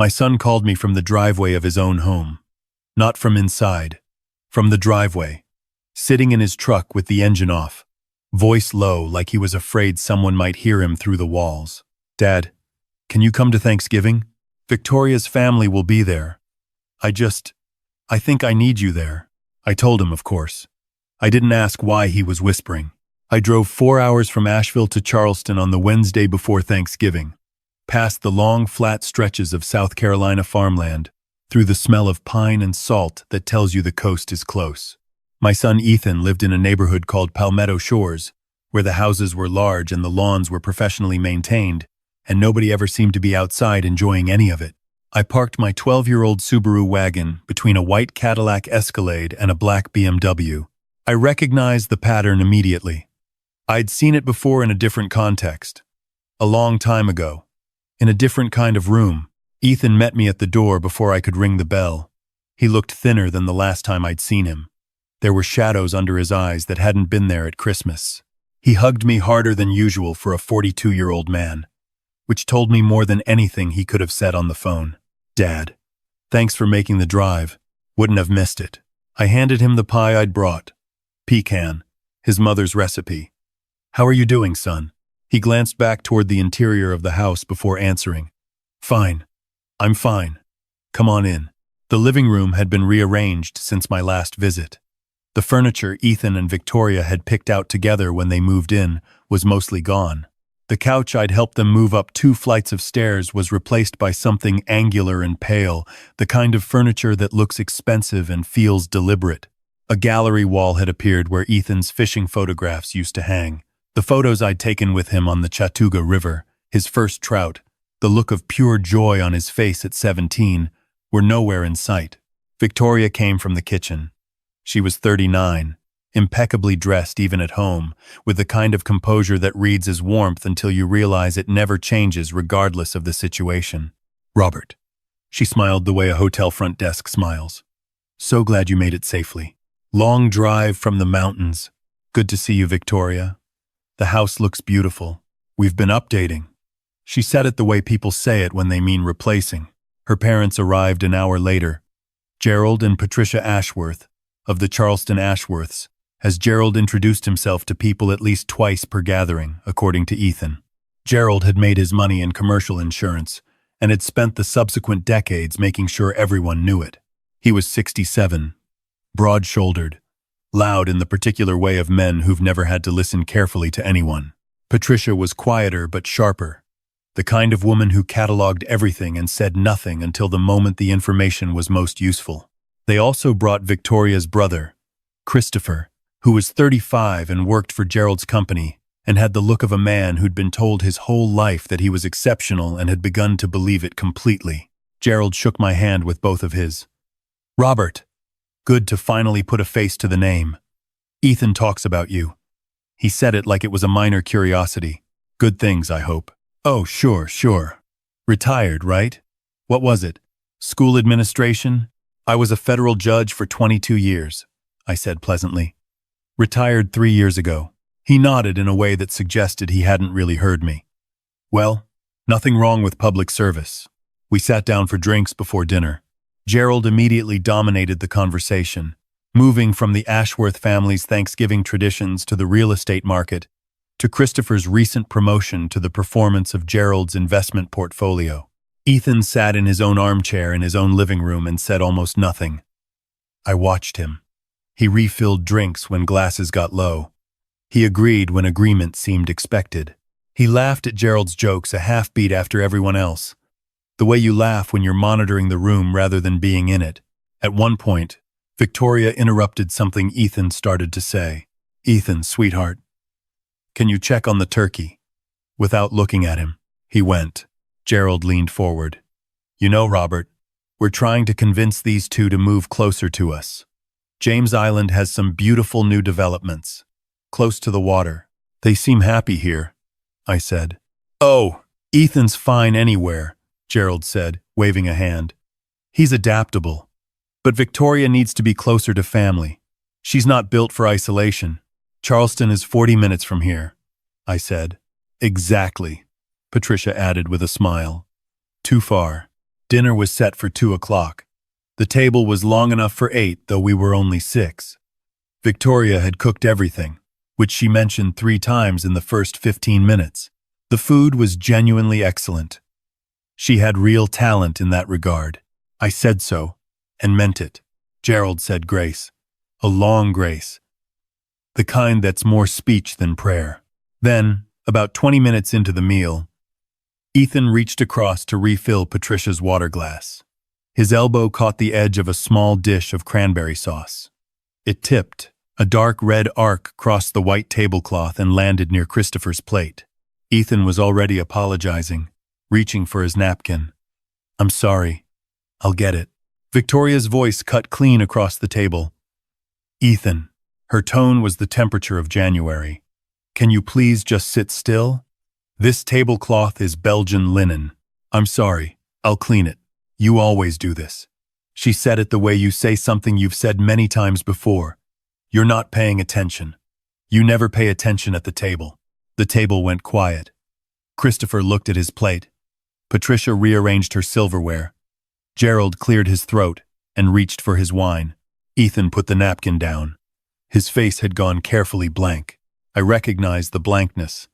My son called me from the driveway of his own home. Not from inside. From the driveway. Sitting in his truck with the engine off. Voice low, like he was afraid someone might hear him through the walls. "Dad, can you come to Thanksgiving? Victoria's family will be there. I think I need you there." I told him, of course. I didn't ask why he was whispering. I drove 4 hours from Asheville to Charleston on the Wednesday before Thanksgiving, past the long, flat stretches of South Carolina farmland, through the smell of pine and salt that tells you the coast is close. My son Ethan lived in a neighborhood called Palmetto Shores, where the houses were large and the lawns were professionally maintained, and nobody ever seemed to be outside enjoying any of it. I parked my 12-year-old Subaru wagon between a white Cadillac Escalade and a black BMW. I recognized the pattern immediately. I'd seen it before in a different context. A long time ago. In a different kind of room. Ethan met me at the door before I could ring the bell. He looked thinner than the last time I'd seen him. There were shadows under his eyes that hadn't been there at Christmas. He hugged me harder than usual for a 42-year-old man, which told me more than anything he could have said on the phone. "Dad, thanks for making the drive. Wouldn't have missed it." I handed him the pie I'd brought. Pecan, his mother's recipe. "How are you doing, son?" He glanced back toward the interior of the house before answering. "Fine. I'm fine. Come on in." The living room had been rearranged since my last visit. The furniture Ethan and Victoria had picked out together when they moved in was mostly gone. The couch I'd helped them move up 2 flights of stairs was replaced by something angular and pale, the kind of furniture that looks expensive and feels deliberate. A gallery wall had appeared where Ethan's fishing photographs used to hang. The photos I'd taken with him on the Chattooga River, his first trout, the look of pure joy on his face at 17, were nowhere in sight. Victoria came from the kitchen. She was 39, impeccably dressed even at home, with the kind of composure that reads as warmth until you realize it never changes regardless of the situation. "Robert." She smiled the way a hotel front desk smiles. "So glad you made it safely. Long drive from the mountains. Good to see you, Victoria. The house looks beautiful. We've been updating." She said it the way people say it when they mean replacing. Her parents arrived an hour later. Gerald and Patricia Ashworth, of the Charleston Ashworths, as Gerald introduced himself to people at least twice per gathering, according to Ethan. Gerald had made his money in commercial insurance and had spent the subsequent decades making sure everyone knew it. He was 67, broad-shouldered, loud in the particular way of men who've never had to listen carefully to anyone. Patricia was quieter but sharper, the kind of woman who cataloged everything and said nothing until the moment the information was most useful. They also brought Victoria's brother, Christopher, who was 35 and worked for Gerald's company and had the look of a man who'd been told his whole life that he was exceptional and had begun to believe it completely. Gerald shook my hand with both of his. "Robert, good to finally put a face to the name. Ethan talks about you." He said it like it was a minor curiosity. "Good things, I hope." "Oh, sure. Retired, right? What was it? School administration?" "I was a federal judge for 22 years, I said pleasantly. "Retired 3 years ago." He nodded in a way that suggested he hadn't really heard me. "Well, nothing wrong with public service." We sat down for drinks before dinner. Gerald immediately dominated the conversation, moving from the Ashworth family's Thanksgiving traditions to the real estate market, to Christopher's recent promotion to the performance of Gerald's investment portfolio. Ethan sat in his own armchair in his own living room and said almost nothing. I watched him. He refilled drinks when glasses got low. He agreed when agreement seemed expected. He laughed at Gerald's jokes a half-beat after everyone else, the way you laugh when you're monitoring the room rather than being in it. At one point, Victoria interrupted something Ethan started to say. "Ethan, sweetheart, can you check on the turkey?" Without looking at him, he went. Gerald leaned forward. "You know, Robert, we're trying to convince these two to move closer to us. James Island has some beautiful new developments, close to the water. They seem happy here," I said. "Oh, Ethan's fine anywhere," Gerald said, waving a hand. "He's adaptable. But Victoria needs to be closer to family. She's not built for isolation. Charleston is 40 minutes from here," I said. "Exactly," Patricia added with a smile. "Too far." Dinner was set for 2 o'clock. The table was long enough for 8, though we were only 6. Victoria had cooked everything, which she mentioned 3 times in the first 15 minutes. The food was genuinely excellent. She had real talent in that regard. I said so, and meant it. Gerald said grace. A long grace. The kind that's more speech than prayer. Then, about 20 minutes into the meal, Ethan reached across to refill Patricia's water glass. His elbow caught the edge of a small dish of cranberry sauce. It tipped. A dark red arc crossed the white tablecloth and landed near Christopher's plate. Ethan was already apologizing, reaching for his napkin. "I'm sorry. I'll get it." Victoria's voice cut clean across the table. "Ethan." Her tone was the temperature of January. "Can you please just sit still? This tablecloth is Belgian linen. I'm sorry. I'll clean it. You always do this." She said it the way you say something you've said many times before. "You're not paying attention. You never pay attention at the table." The table went quiet. Christopher looked at his plate. Patricia rearranged her silverware. Gerald cleared his throat and reached for his wine. Ethan put the napkin down. His face had gone carefully blank. I recognized the blankness.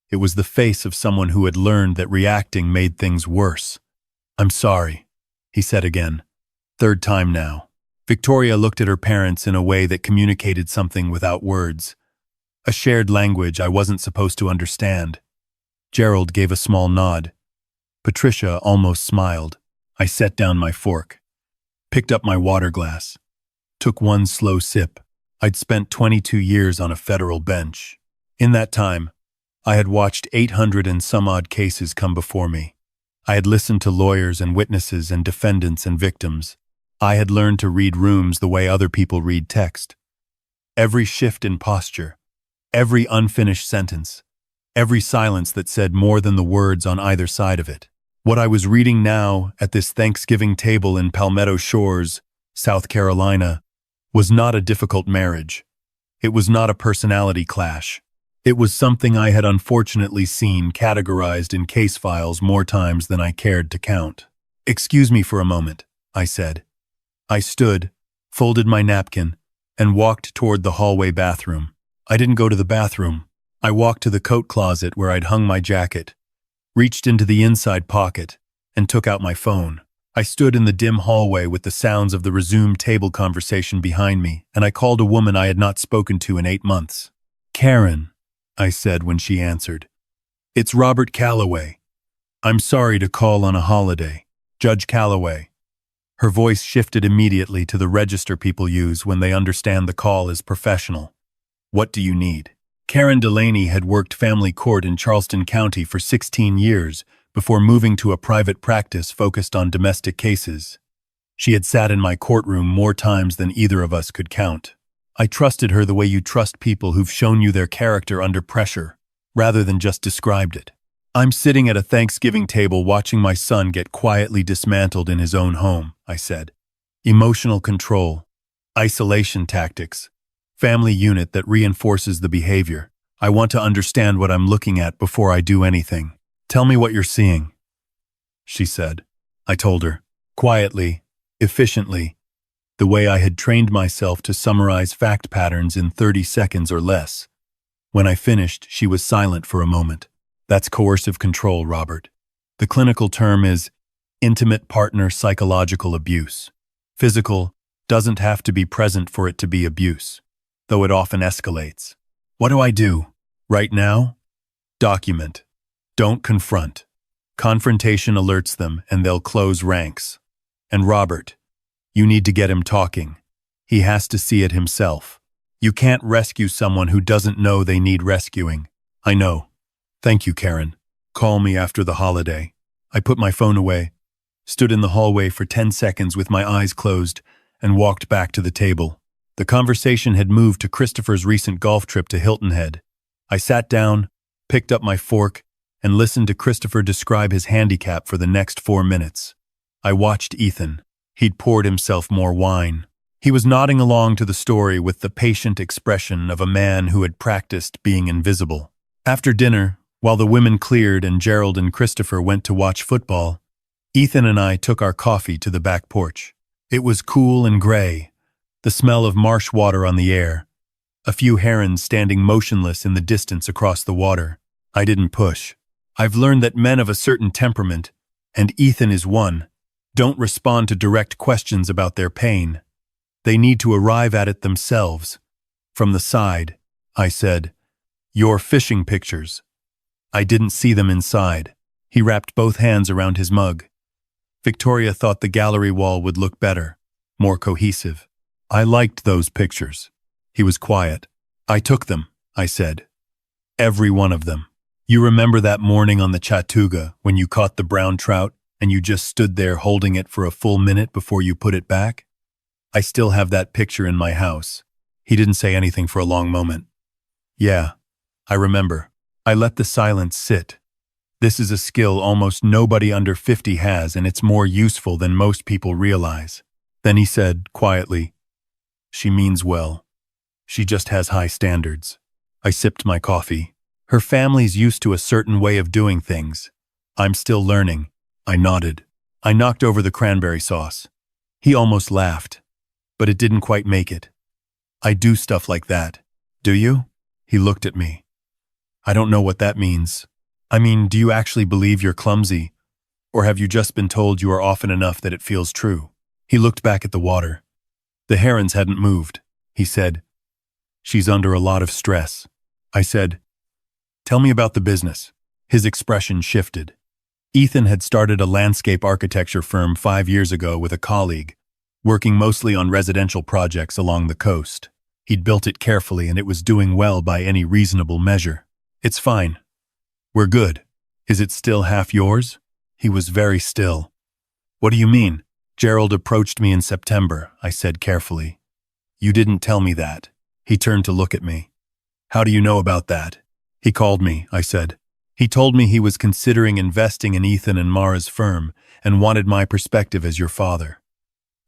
It was the face of someone who had learned that reacting made things worse. "I'm sorry," he said again. Third time now. Victoria looked at her parents in a way that communicated something without words. A shared language I wasn't supposed to understand. Gerald gave a small nod. Patricia almost smiled. I set down my fork, picked up my water glass, took one slow sip. I'd spent 22 years on a federal bench. In that time, I had watched 800 and some odd cases come before me. I had listened to lawyers and witnesses and defendants and victims. I had learned to read rooms the way other people read text. Every shift in posture, every unfinished sentence, every silence that said more than the words on either side of it. What I was reading now at this Thanksgiving table in Palmetto Shores, South Carolina, was not a difficult marriage. It was not a personality clash. It was something I had unfortunately seen categorized in case files more times than I cared to count. "Excuse me for a moment," I said. I stood, folded my napkin, and walked toward the hallway bathroom. I didn't go to the bathroom. I walked to the coat closet where I'd hung my jacket, reached into the inside pocket, and took out my phone. I stood in the dim hallway with the sounds of the resumed table conversation behind me, and I called a woman I had not spoken to in 8 months. "Karen," I said when she answered. "It's Robert Calloway. I'm sorry to call on a holiday. Judge Calloway." Her voice shifted immediately to the register people use when they understand the call is professional. "What do you need?" Karen Delaney had worked family court in Charleston County for 16 years before moving to a private practice focused on domestic cases. She had sat in my courtroom more times than either of us could count. I trusted her the way you trust people who've shown you their character under pressure, rather than just described it. "I'm sitting at a Thanksgiving table watching my son get quietly dismantled in his own home," I said. "Emotional control, isolation tactics, family unit that reinforces the behavior. I want to understand what I'm looking at before I do anything. Tell me what you're seeing," she said. I told her, quietly, efficiently, the way I had trained myself to summarize fact patterns in 30 seconds or less. When I finished, she was silent for a moment. "That's coercive control, Robert. The clinical term is intimate partner psychological abuse. Physical doesn't have to be present for it to be abuse, though it often escalates. What do I do? Right now? Document. Don't confront. Confrontation alerts them and they'll close ranks. And Robert, you need to get him talking. He has to see it himself. You can't rescue someone who doesn't know they need rescuing." "I know. Thank you, Karen. Call me after the holiday." I put my phone away, stood in the hallway for 10 seconds with my eyes closed, and walked back to the table. The conversation had moved to Christopher's recent golf trip to Hilton Head. I sat down, picked up my fork, and listened to Christopher describe his handicap for the next 4 minutes. I watched Ethan. He'd poured himself more wine. He was nodding along to the story with the patient expression of a man who had practiced being invisible. After dinner, while the women cleared and Gerald and Christopher went to watch football, Ethan and I took our coffee to the back porch. It was cool and gray, the smell of marsh water on the air, a few herons standing motionless in the distance across the water. I didn't push. I've learned that men of a certain temperament, and Ethan is one, don't respond to direct questions about their pain. They need to arrive at it themselves. From the side, I said, "Your fishing pictures." I didn't see them inside. He wrapped both hands around his mug. Victoria thought the gallery wall would look better, more cohesive. I liked those pictures. He was quiet. I took them, I said. Every one of them. You remember that morning on the Chattooga when you caught the brown trout and you just stood there holding it for a full minute before you put it back? I still have that picture in my house. He didn't say anything for a long moment. Yeah, I remember. I let the silence sit. This is a skill almost nobody under 50 has, and it's more useful than most people realize. Then he said, quietly, "She means well. She just has high standards." I sipped my coffee. Her family's used to a certain way of doing things. I'm still learning. I nodded. I knocked over the cranberry sauce. He almost laughed, but it didn't quite make it. "I do stuff like that. Do you?" He looked at me. "I don't know what that means. I mean, do you actually believe you're clumsy? Or have you just been told you are often enough that it feels true?" He looked back at the water. The herons hadn't moved. He said, "She's under a lot of stress." I said, "Tell me about the business." His expression shifted. Ethan had started a landscape architecture firm 5 years ago with a colleague, working mostly on residential projects along the coast. He'd built it carefully and it was doing well by any reasonable measure. "It's fine. We're good. Is it still half yours?" He was very still. "What do you mean?" "Gerald approached me in September," I said carefully. "You didn't tell me that." He turned to look at me. "How do you know about that?" "He called me," I said. "He told me he was considering investing in Ethan and Mara's firm and wanted my perspective as your father.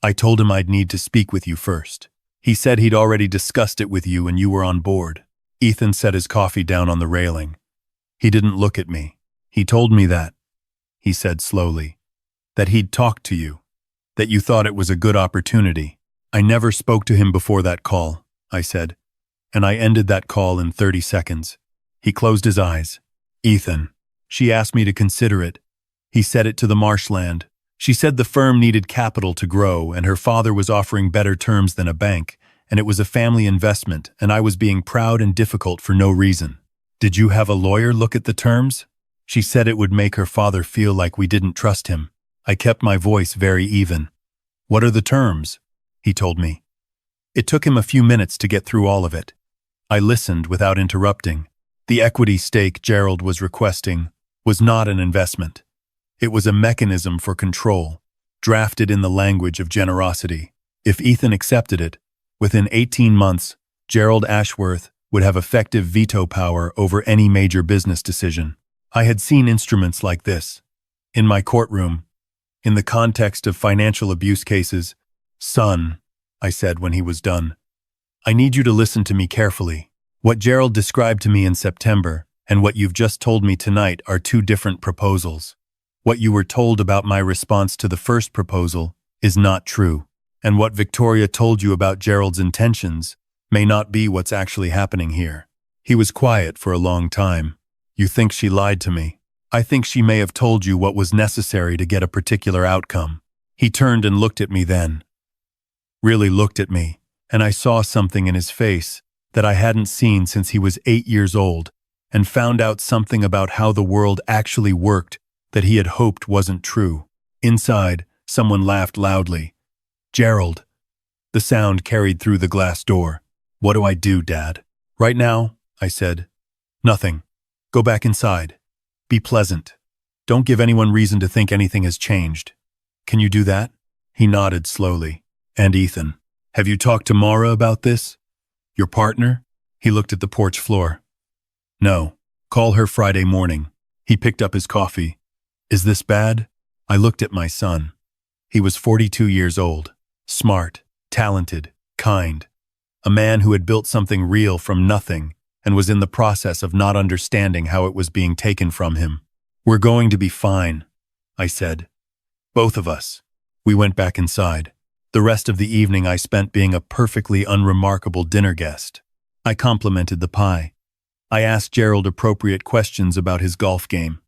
I told him I'd need to speak with you first. He said he'd already discussed it with you and you were on board." Ethan set his coffee down on the railing. He didn't look at me. "He told me that," he said slowly, "that he'd talked to you, that you thought it was a good opportunity." "I never spoke to him before that call," I said, "and I ended that call in 30 seconds. He closed his eyes. "Ethan, she asked me to consider it." He said it to the marshland. She said the firm needed capital to grow and her father was offering better terms than a bank, and it was a family investment, and I was being proud and difficult for no reason. "Did you have a lawyer look at the terms?" She said it would make her father feel like we didn't trust him. I kept my voice very even. "What are the terms?" he told me. It took him a few minutes to get through all of it. I listened without interrupting. The equity stake Gerald was requesting was not an investment. It was a mechanism for control, drafted in the language of generosity. If Ethan accepted it, within 18 months, Gerald Ashworth would have effective veto power over any major business decision. I had seen instruments like this. In my courtroom, in the context of financial abuse cases. "Son," I said when he was done, "I need you to listen to me carefully. What Gerald described to me in September and what you've just told me tonight are two different proposals. What you were told about my response to the first proposal is not true, and what Victoria told you about Gerald's intentions may not be what's actually happening here." He was quiet for a long time. "You think she lied to me?" "I think she may have told you what was necessary to get a particular outcome." He turned and looked at me then. Really looked at me, and I saw something in his face that I hadn't seen since he was 8 years old, and found out something about how the world actually worked that he had hoped wasn't true. Inside, someone laughed loudly. "Gerald." The sound carried through the glass door. "What do I do, Dad?" "Right now," I said, "nothing. Go back inside. Be pleasant. Don't give anyone reason to think anything has changed. Can you do that?" He nodded slowly. "And Ethan, have you talked to Mara about this? Your partner?" He looked at the porch floor. "No. Call her Friday morning." He picked up his coffee. "Is this bad?" I looked at my son. He was 42 years old, smart, talented, kind. A man who had built something real from nothing and was in the process of not understanding how it was being taken from him. "We're going to be fine," I said. Both of us. We went back inside. The rest of the evening I spent being a perfectly unremarkable dinner guest. I complimented the pie. I asked Gerald appropriate questions about his golf game.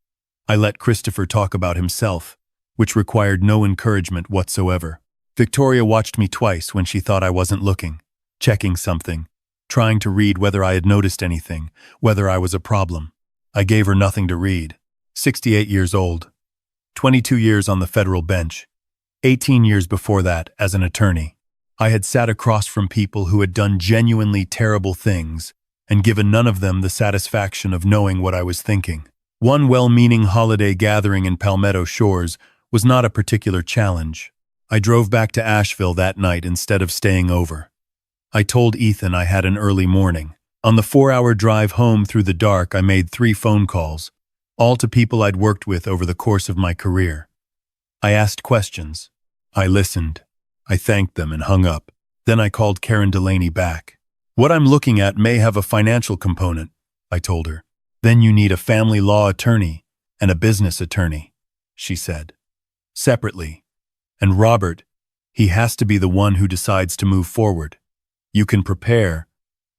I let Christopher talk about himself, which required no encouragement whatsoever. Victoria watched me twice when she thought I wasn't looking, checking something, trying to read whether I had noticed anything, whether I was a problem. I gave her nothing to read. 68 years old. 22 years on the federal bench. 18 years before that as an attorney. I had sat across from people who had done genuinely terrible things and given none of them the satisfaction of knowing what I was thinking. One well-meaning holiday gathering in Palmetto Shores was not a particular challenge. I drove back to Asheville that night instead of staying over. I told Ethan I had an early morning. On the 4-hour drive home through the dark, I made 3 phone calls, all to people I'd worked with over the course of my career. I asked questions. I listened. I thanked them and hung up. Then I called Karen Delaney back. What I'm looking at may have a financial component, I told her. Then you need a family law attorney and a business attorney, she said. Separately. And Robert, he has to be the one who decides to move forward. You can prepare,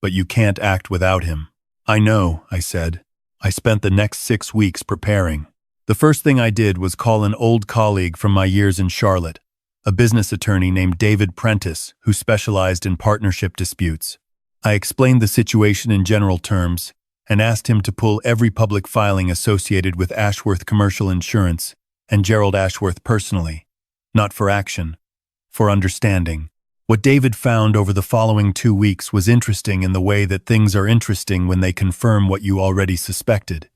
but you can't act without him. I know, I said. I spent the next 6 weeks preparing. The first thing I did was call an old colleague from my years in Charlotte, a business attorney named David Prentice, who specialized in partnership disputes. I explained the situation in general terms and asked him to pull every public filing associated with Ashworth Commercial Insurance and Gerald Ashworth personally, not for action, for understanding. What David found over the following 2 weeks was interesting in the way that things are interesting when they confirm what you already suspected.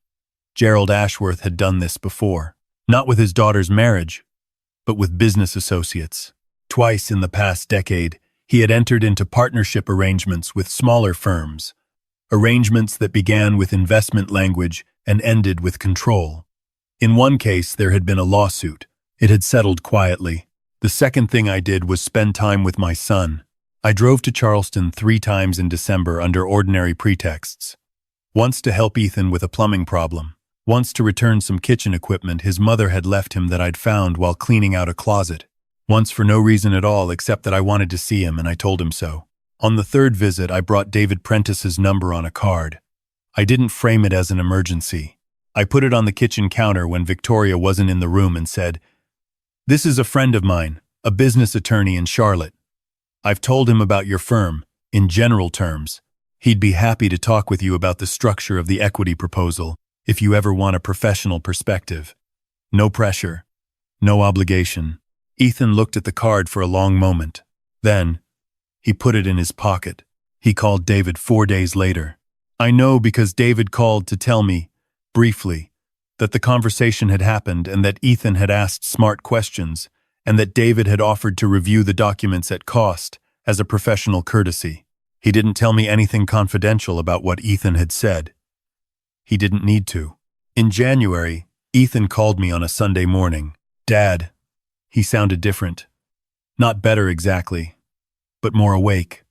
Gerald Ashworth had done this before, not with his daughter's marriage, but with business associates. Twice in the past decade, he had entered into partnership arrangements with smaller firms, arrangements that began with investment language and ended with control. In one case, there had been a lawsuit. It had settled quietly. The second thing I did was spend time with my son. I drove to Charleston 3 times in December under ordinary pretexts. Once to help Ethan with a plumbing problem. Once to return some kitchen equipment his mother had left him that I'd found while cleaning out a closet. Once for no reason at all except that I wanted to see him and I told him so. On the 3rd visit, I brought David Prentice's number on a card. I didn't frame it as an emergency. I put it on the kitchen counter when Victoria wasn't in the room and said, "This is a friend of mine, a business attorney in Charlotte. I've told him about your firm, in general terms. He'd be happy to talk with you about the structure of the equity proposal if you ever want a professional perspective. No pressure, no obligation." Ethan looked at the card for a long moment. Then, he put it in his pocket. He called David 4 days later. I know because David called to tell me, briefly, that the conversation had happened and that Ethan had asked smart questions and that David had offered to review the documents at cost as a professional courtesy. He didn't tell me anything confidential about what Ethan had said. He didn't need to. In January, Ethan called me on a Sunday morning. "Dad." He sounded different. Not better exactly, but more awake.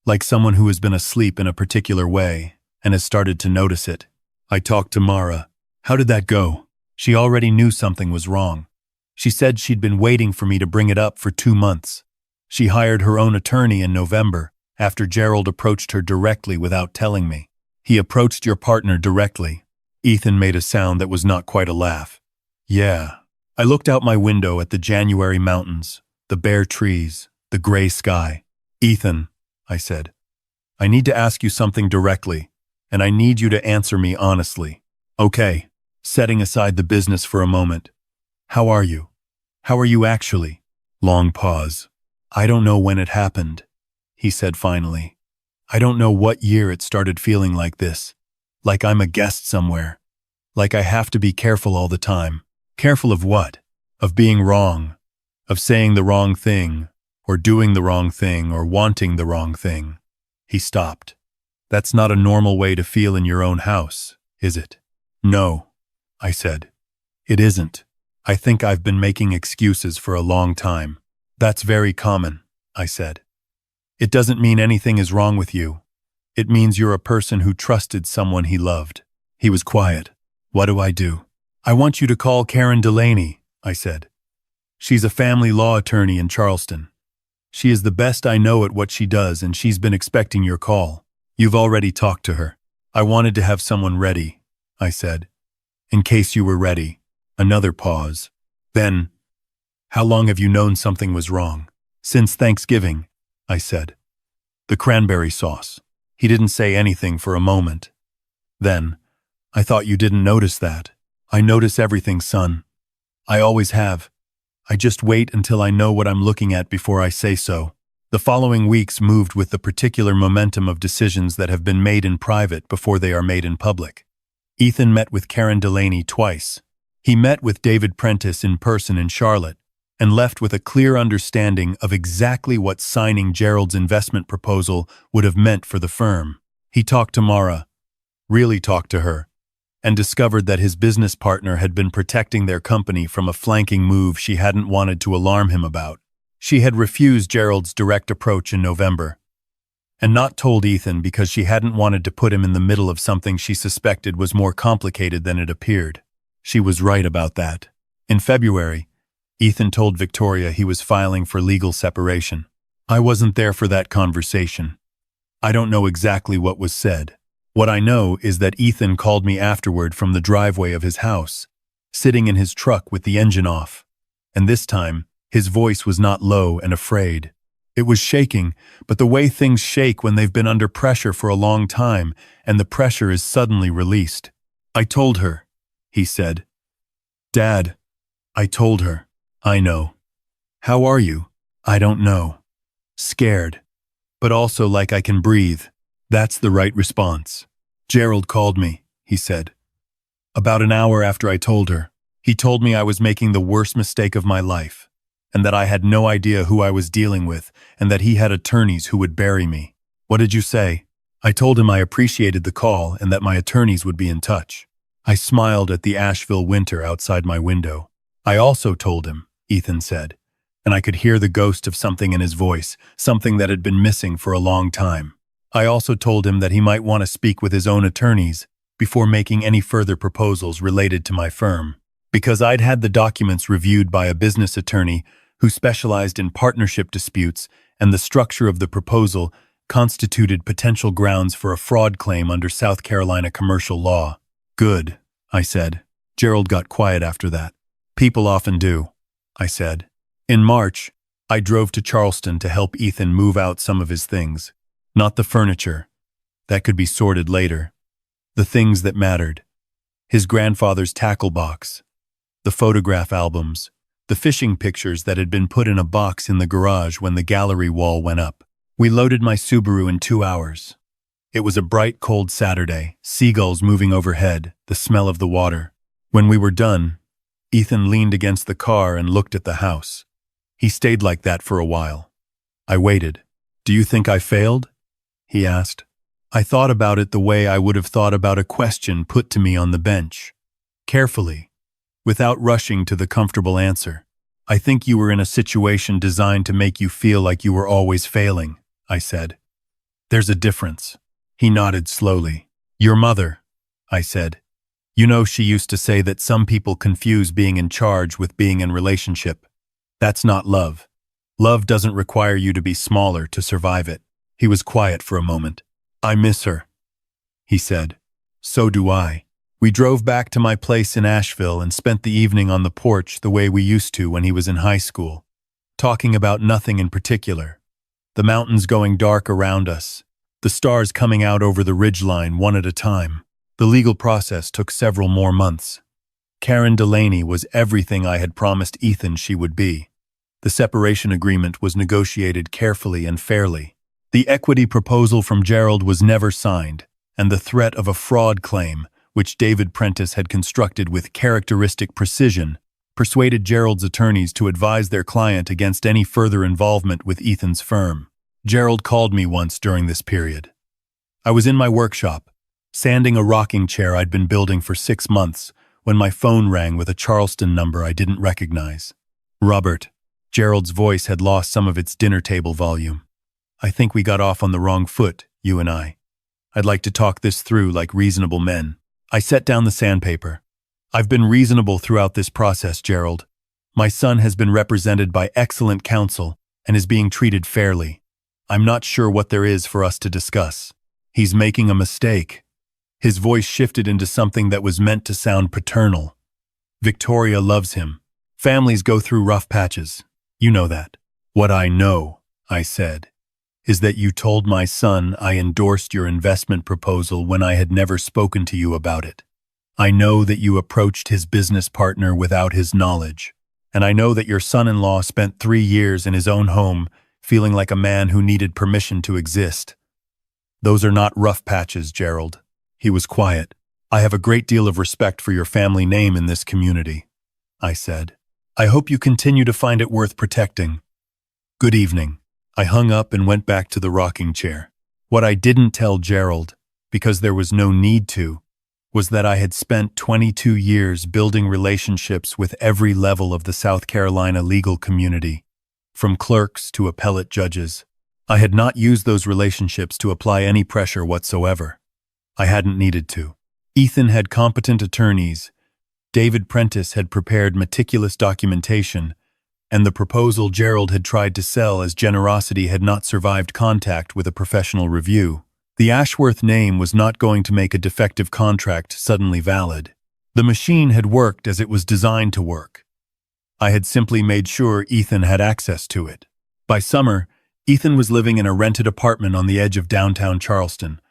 Like someone who has been asleep in a particular way and has started to notice it. I talked to Mara. How did that go? She already knew something was wrong. She said she'd been waiting for me to bring it up for 2 months. She hired her own attorney in November after Gerald approached her directly without telling me. He approached your partner directly. Ethan made a sound that was not quite a laugh. Yeah. I looked out my window at the January mountains, the bare trees, the gray sky. Ethan, I said, I need to ask you something directly, and I need you to answer me honestly. Okay, setting aside the business for a moment. How are you? How are you actually? Long pause. I don't know when it happened, he said finally. I don't know what year it started feeling like this. Like I'm a guest somewhere. Like I have to be careful all the time. Careful of what? Of being wrong. Of saying the wrong thing, or doing the wrong thing, or wanting the wrong thing. He stopped. That's not a normal way to feel in your own house, is it? No, I said. It isn't. I think I've been making excuses for a long time. That's very common, I said. It doesn't mean anything is wrong with you. It means you're a person who trusted someone he loved. He was quiet. What do? I want you to call Karen Delaney, I said. She's a family law attorney in Charleston. She is the best I know at what she does, and she's been expecting your call. You've already talked to her. I wanted to have someone ready, I said. In case you were ready. Another pause. Then, how long have you known something was wrong? Since Thanksgiving, I said. The cranberry sauce. He didn't say anything for a moment. Then, I thought you didn't notice that. I notice everything, son. I always have. I just wait until I know what I'm looking at before I say so. The following weeks moved with the particular momentum of decisions that have been made in private before they are made in public. Ethan met with Karen Delaney twice. He met with David Prentice in person in Charlotte and left with a clear understanding of exactly what signing Gerald's investment proposal would have meant for the firm. He talked to Mara, really talked to her, and discovered that his business partner had been protecting their company from a flanking move she hadn't wanted to alarm him about. She had refused Gerald's direct approach in November, and not told Ethan because she hadn't wanted to put him in the middle of something she suspected was more complicated than it appeared. She was right about that. In February, Ethan told Victoria he was filing for legal separation. I wasn't there for that conversation. I don't know exactly what was said. What I know is that Ethan called me afterward from the driveway of his house, sitting in his truck with the engine off. And this time, his voice was not low and afraid. It was shaking, but the way things shake when they've been under pressure for a long time and the pressure is suddenly released. I told her, he said. Dad, I told her. I know. How are you? I don't know. Scared. But also like I can breathe. That's the right response. Gerald called me, he said. About an hour after I told her, he told me I was making the worst mistake of my life, and that I had no idea who I was dealing with, and that he had attorneys who would bury me. What did you say? I told him I appreciated the call and that my attorneys would be in touch. I smiled at the Asheville winter outside my window. I also told him, Ethan said, and I could hear the ghost of something in his voice, something that had been missing for a long time. I also told him that he might want to speak with his own attorneys before making any further proposals related to my firm, because I'd had the documents reviewed by a business attorney who specialized in partnership disputes, and the structure of the proposal constituted potential grounds for a fraud claim under South Carolina commercial law. Good, I said. Gerald got quiet after that. People often do, I said. In March, I drove to Charleston to help Ethan move out some of his things. Not the furniture. That could be sorted later. The things that mattered. His grandfather's tackle box. The photograph albums. The fishing pictures that had been put in a box in the garage when the gallery wall went up. We loaded my Subaru in 2 hours. It was a bright, cold Saturday, seagulls moving overhead, the smell of the water. When we were done, Ethan leaned against the car and looked at the house. He stayed like that for a while. I waited. Do you think I failed? He asked. I thought about it the way I would have thought about a question put to me on the bench. Carefully, without rushing to the comfortable answer. I think you were in a situation designed to make you feel like you were always failing, I said. There's a difference. He nodded slowly. Your mother, I said. You know, she used to say that some people confuse being in charge with being in relationship. That's not love. Love doesn't require you to be smaller to survive it. He was quiet for a moment. I miss her, he said. So do I. We drove back to my place in Asheville and spent the evening on the porch the way we used to when he was in high school, talking about nothing in particular. The mountains going dark around us, the stars coming out over the ridgeline one at a time. The legal process took several more months. Karen Delaney was everything I had promised Ethan she would be. The separation agreement was negotiated carefully and fairly. The equity proposal from Gerald was never signed, and the threat of a fraud claim, which David Prentice had constructed with characteristic precision, persuaded Gerald's attorneys to advise their client against any further involvement with Ethan's firm. Gerald called me once during this period. I was in my workshop, sanding a rocking chair I'd been building for 6 months, when my phone rang with a Charleston number I didn't recognize. Robert. Gerald's voice had lost some of its dinner table volume. I think we got off on the wrong foot, you and I. I'd like to talk this through like reasonable men. I set down the sandpaper. I've been reasonable throughout this process, Gerald. My son has been represented by excellent counsel and is being treated fairly. I'm not sure what there is for us to discuss. He's making a mistake." His voice shifted into something that was meant to sound paternal. "Victoria loves him. Families go through rough patches. You know that." "What I know," I said, "is that you told my son I endorsed your investment proposal when I had never spoken to you about it. I know that you approached his business partner without his knowledge, and I know that your son-in-law spent 3 years in his own home feeling like a man who needed permission to exist. Those are not rough patches, Gerald." He was quiet. "I have a great deal of respect for your family name in this community," I said. "I hope you continue to find it worth protecting. Good evening." I hung up and went back to the rocking chair. What I didn't tell Gerald, because there was no need to, was that I had spent 22 years building relationships with every level of the South Carolina legal community, from clerks to appellate judges. I had not used those relationships to apply any pressure whatsoever. I hadn't needed to. Ethan had competent attorneys, David Prentice had prepared meticulous documentation, and the proposal Gerald had tried to sell as generosity had not survived contact with a professional review. The Ashworth name was not going to make a defective contract suddenly valid. The machine had worked as it was designed to work. I had simply made sure Ethan had access to it. By summer, Ethan was living in a rented apartment on the edge of downtown Charleston,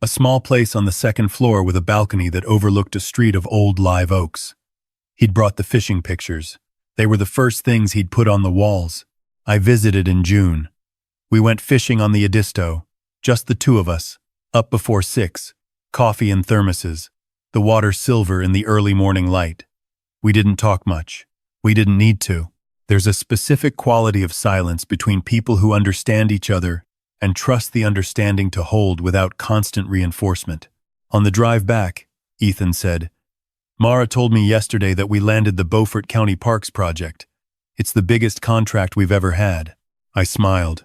a small place on the second floor with a balcony that overlooked a street of old live oaks. He'd brought the fishing pictures. They were the first things he'd put on the walls. I visited in June. We went fishing on the Edisto, just the two of us, up before 6, coffee in thermoses, the water silver in the early morning light. We didn't talk much. We didn't need to. There's a specific quality of silence between people who understand each other and trust the understanding to hold without constant reinforcement. On the drive back, Ethan said, "Mara told me yesterday that we landed the Beaufort County Parks project. It's the biggest contract we've ever had." I smiled.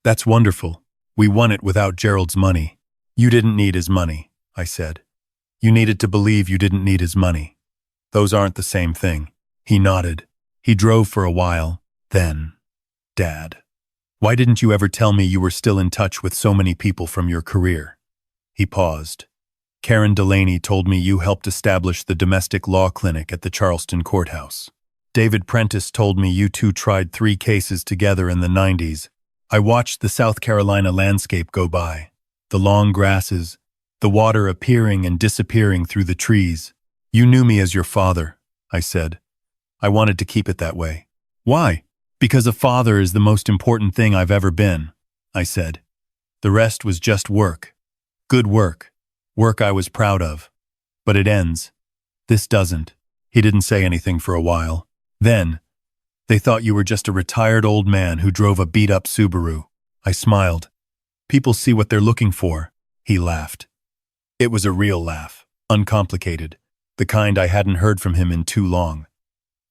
"That's wonderful. We won it without Gerald's money." "You didn't need his money," I said. "You needed to believe you didn't need his money. Those aren't the same thing." He nodded. He drove for a while. Then, "Dad, why didn't you ever tell me you were still in touch with so many people from your career?" He paused. "Karen Delaney told me you helped establish the domestic law clinic at the Charleston courthouse. David Prentice told me you two tried 3 cases together in the 90s. I watched the South Carolina landscape go by, the long grasses, the water appearing and disappearing through the trees. You knew me as your father," I said. "I wanted to keep it that way." "Why?" "Because a father is the most important thing I've ever been," I said. "The rest was just work. Good work. Work I was proud of. But it ends. This doesn't." He didn't say anything for a while. Then, "They thought you were just a retired old man who drove a beat-up Subaru." I smiled. "People see what they're looking for." He laughed. It was a real laugh, uncomplicated, the kind I hadn't heard from him in too long.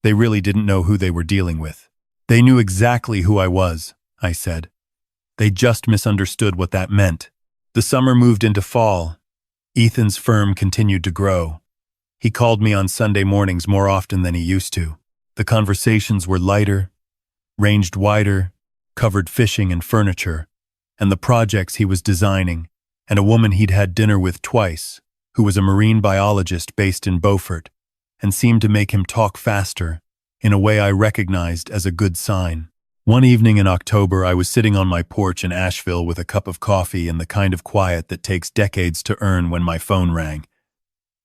They really didn't know who they were dealing with. "They knew exactly who I was," I said. "They just misunderstood what that meant." The summer moved into fall. Ethan's firm continued to grow. He called me on Sunday mornings more often than he used to. The conversations were lighter, ranged wider, covered fishing and furniture, and the projects he was designing, and a woman he'd had dinner with twice, who was a marine biologist based in Beaufort, and seemed to make him talk faster, in a way I recognized as a good sign. One evening in October, I was sitting on my porch in Asheville with a cup of coffee and the kind of quiet that takes decades to earn when my phone rang.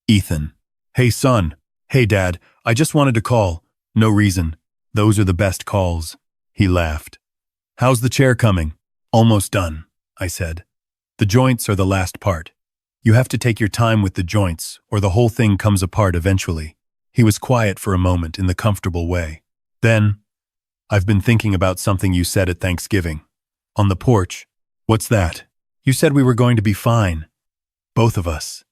"Ethan." "Hey, son." "Hey, Dad. I just wanted to call." "No reason. Those are the best calls." He laughed. "How's the chair coming?" "Almost done," I said. "The joints are the last part. You have to take your time with the joints, or the whole thing comes apart eventually." He was quiet for a moment in the comfortable way. Then, "I've been thinking about something you said at Thanksgiving." "On the porch." "What's that?" "You said we were going to be fine. Both of us.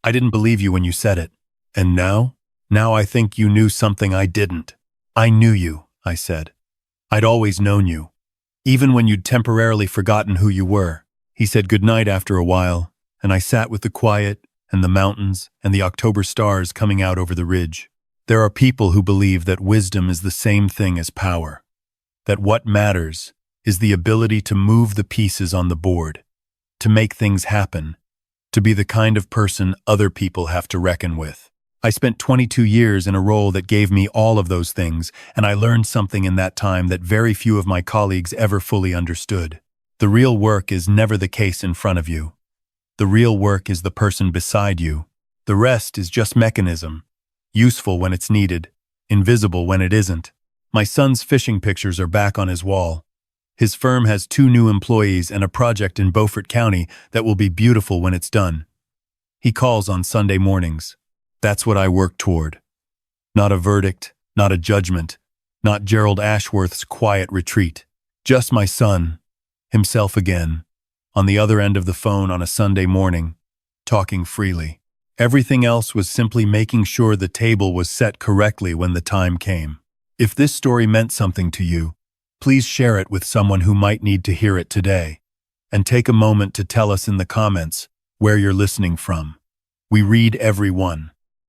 I didn't believe you when you said it. And now? Now I think you knew something I didn't." "I knew you," I said. "I'd always known you, even when you'd temporarily forgotten who you were." He said goodnight after a while, and I sat with the quiet and the mountains and the October stars coming out over the ridge. There are people who believe that wisdom is the same thing as power, that what matters is the ability to move the pieces on the board, to make things happen, to be the kind of person other people have to reckon with. I spent 22 years in a role that gave me all of those things, and I learned something in that time that very few of my colleagues ever fully understood. The real work is never the case in front of you. The real work is the person beside you. The rest is just mechanism, useful when it's needed, invisible when it isn't. My son's fishing pictures are back on his wall. His firm has 2 new employees and a project in Beaufort County that will be beautiful when it's done. He calls on Sunday mornings. That's what I work toward. Not a verdict, not a judgment, not Gerald Ashworth's quiet retreat. Just my son, himself again, on the other end of the phone on a Sunday morning, talking freely. Everything else was simply making sure the table was set correctly when the time came. If this story meant something to you, please share it with someone who might need to hear it today. And take a moment to tell us in the comments where you're listening from. We read every one.